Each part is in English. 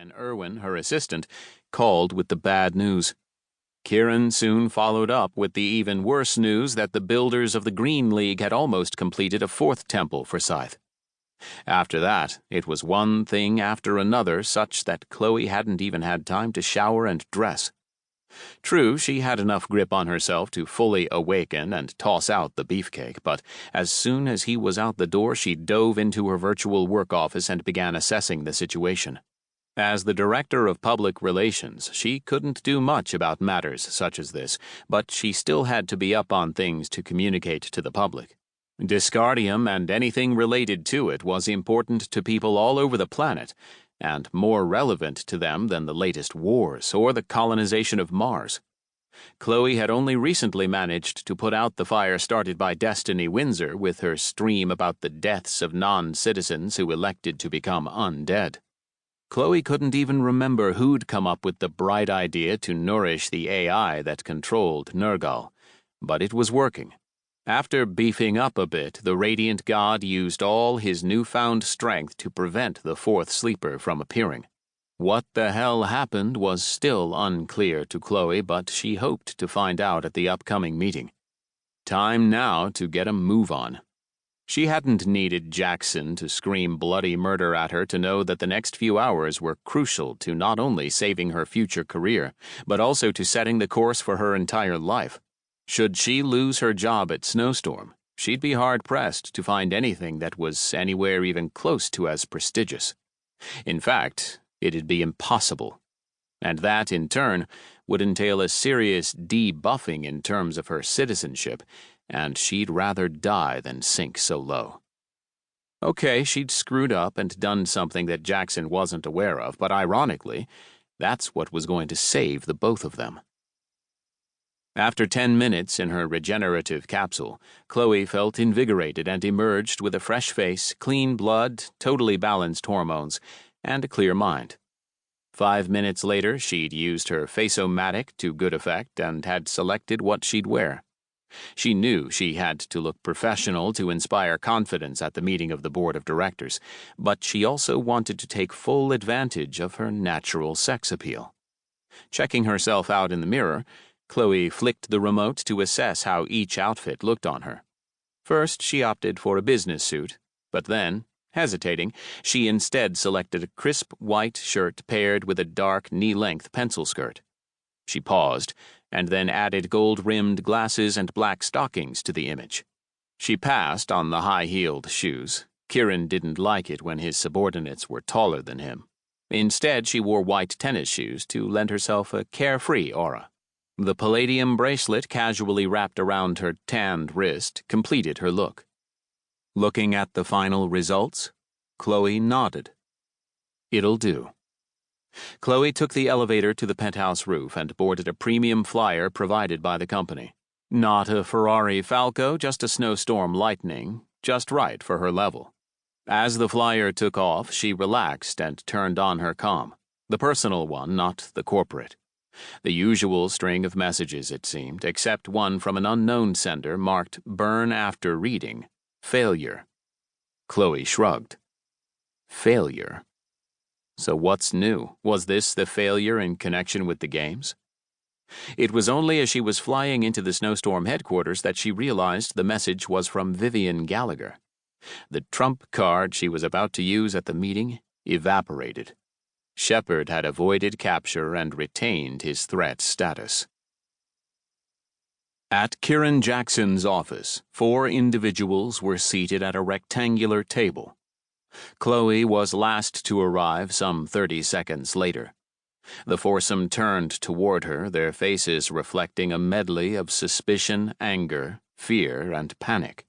when Erwin, her assistant, called with the bad news. Kieran soon followed up with the even worse news that the builders of the Green League had almost completed a fourth temple for Scythe. After that, it was one thing after another, such that Chloe hadn't even had time to shower and dress. True, she had enough grip on herself to fully awaken and toss out the beefcake, but as soon as he was out the door, she dove into her virtual work office and began assessing the situation. As the director of public relations, she couldn't do much about matters such as this, but she still had to be up on things to communicate to the public. Discardium and anything related to it was important to people all over the planet, and more relevant to them than the latest wars or the colonization of Mars. Chloe had only recently managed to put out the fire started by Destiny Windsor with her stream about the deaths of non-citizens who elected to become undead. Chloe couldn't even remember who'd come up with the bright idea to nourish the AI that controlled Nergal, but it was working. After beefing up a bit, the Radiant God used all his newfound strength to prevent the fourth sleeper from appearing. What the hell happened was still unclear to Chloe, but she hoped to find out at the upcoming meeting. Time now to get a move on. She hadn't needed Jackson to scream bloody murder at her to know that the next few hours were crucial to not only saving her future career, but also to setting the course for her entire life. Should she lose her job at Snowstorm, she'd be hard-pressed to find anything that was anywhere even close to as prestigious. In fact, it'd be impossible. And that, in turn, would entail a serious debuffing in terms of her citizenship, and she'd rather die than sink so low. Okay, she'd screwed up and done something that Jackson wasn't aware of, but ironically, that's what was going to save the both of them. After 10 minutes in her regenerative capsule, Chloe felt invigorated and emerged with a fresh face, clean blood, totally balanced hormones, and a clear mind. 5 minutes later, she'd used her Face-O-Matic to good effect and had selected what she'd wear. She knew she had to look professional to inspire confidence at the meeting of the board of directors, but she also wanted to take full advantage of her natural sex appeal. Checking herself out in the mirror, Chloe flicked the remote to assess how each outfit looked on her. First, she opted for a business suit, but then, hesitating, she instead selected a crisp white shirt paired with a dark knee-length pencil skirt. She paused, and then added gold-rimmed glasses and black stockings to the image. She passed on the high-heeled shoes. Kieran didn't like it when his subordinates were taller than him. Instead, she wore white tennis shoes to lend herself a carefree aura. The palladium bracelet casually wrapped around her tanned wrist completed her look. Looking at the final results, Chloe nodded. It'll do. Chloe took the elevator to the penthouse roof and boarded a premium flyer provided by the company. Not a Ferrari Falco, just a Snowstorm Lightning, just right for her level. As the flyer took off, she relaxed and turned on her comm, the personal one, not the corporate. The usual string of messages, it seemed, except one from an unknown sender marked Burn After Reading, Failure. Chloe shrugged. Failure? So what's new? Was this the failure in connection with the games? It was only as she was flying into the Snowstorm headquarters that she realized the message was from Vivian Gallagher. The trump card she was about to use at the meeting evaporated. Sheppard had avoided capture and retained his threat status. At Kieran Jackson's office, 4 individuals were seated at a rectangular table. Chloe was last to arrive some 30 seconds later. The foursome turned toward her, their faces reflecting a medley of suspicion, anger, fear, and panic.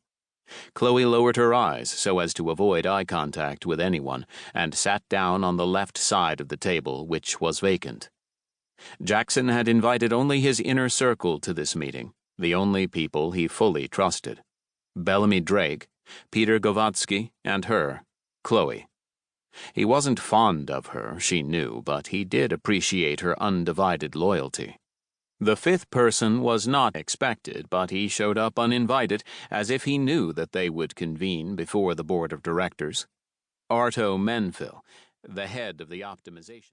Chloe lowered her eyes so as to avoid eye contact with anyone and sat down on the left side of the table, which was vacant. Jackson had invited only his inner circle to this meeting, the only people he fully trusted. Bellamy Drake, Peter Govatsky, and her, Chloe. He wasn't fond of her, she knew, but he did appreciate her undivided loyalty. The 5th person was not expected, but he showed up uninvited, as if he knew that they would convene before the board of directors. Arto Menfil, the head of the optimization.